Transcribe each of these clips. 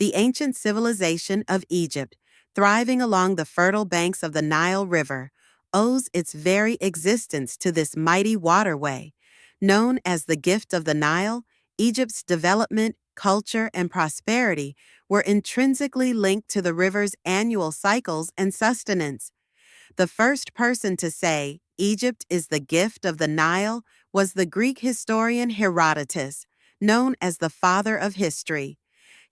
The ancient civilization of Egypt, thriving along the fertile banks of the Nile River, owes its very existence to this mighty waterway. Known as the gift of the Nile, Egypt's development, culture, and prosperity were intrinsically linked to the river's annual cycles and sustenance. The first person to say Egypt is the gift of the Nile was the Greek historian Herodotus, known as the father of history.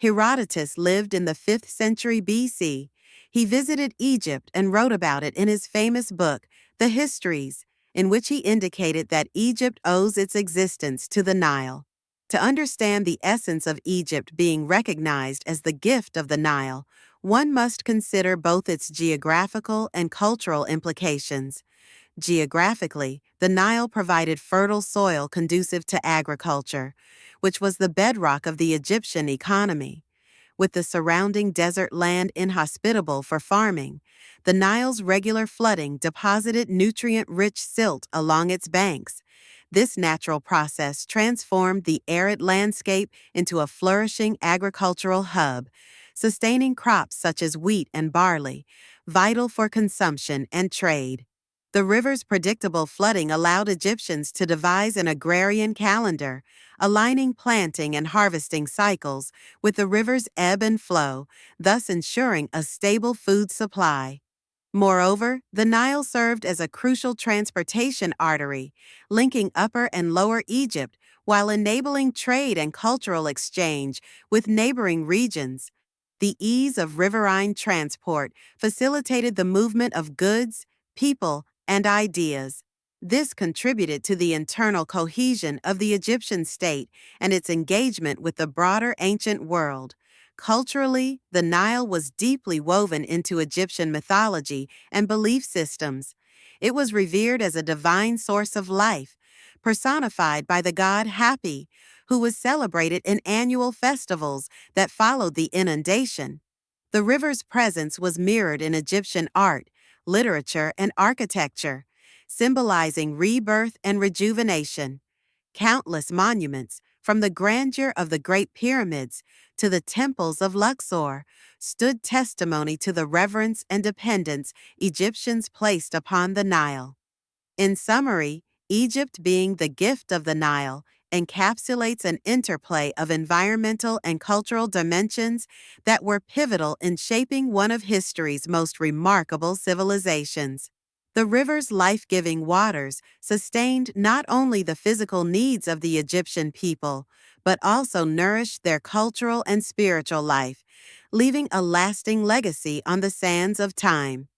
Herodotus lived in the 5th century BC. He visited Egypt and wrote about it in his famous book, The Histories, in which he indicated that Egypt owes its existence to the Nile. To understand the essence of Egypt being recognized as the gift of the Nile, one must consider both its geographical and cultural implications. Geographically, the Nile provided fertile soil conducive to agriculture, which was the bedrock of the Egyptian economy. With the surrounding desert land inhospitable for farming, the Nile's regular flooding deposited nutrient-rich silt along its banks. This natural process transformed the arid landscape into a flourishing agricultural hub, sustaining crops such as wheat and barley, vital for consumption and trade. The river's predictable flooding allowed Egyptians to devise an agrarian calendar, aligning planting and harvesting cycles with the river's ebb and flow, thus ensuring a stable food supply. Moreover, the Nile served as a crucial transportation artery, linking Upper and Lower Egypt while enabling trade and cultural exchange with neighboring regions. The ease of riverine transport facilitated the movement of goods, people, and ideas. This contributed to the internal cohesion of the Egyptian state and its engagement with the broader ancient world. Culturally, the Nile was deeply woven into Egyptian mythology and belief systems. It was revered as a divine source of life, personified by the god Hapi, who was celebrated in annual festivals that followed the inundation. The river's presence was mirrored in Egyptian art, literature, and architecture, symbolizing rebirth and rejuvenation. Countless monuments, from the grandeur of the Great Pyramids to the temples of Luxor, stood testimony to the reverence and dependence Egyptians placed upon the Nile. In summary, Egypt, being the gift of the Nile, encapsulates an interplay of environmental and cultural dimensions that were pivotal in shaping one of history's most remarkable civilizations. The river's life-giving waters sustained not only the physical needs of the Egyptian people, but also nourished their cultural and spiritual life, leaving a lasting legacy on the sands of time.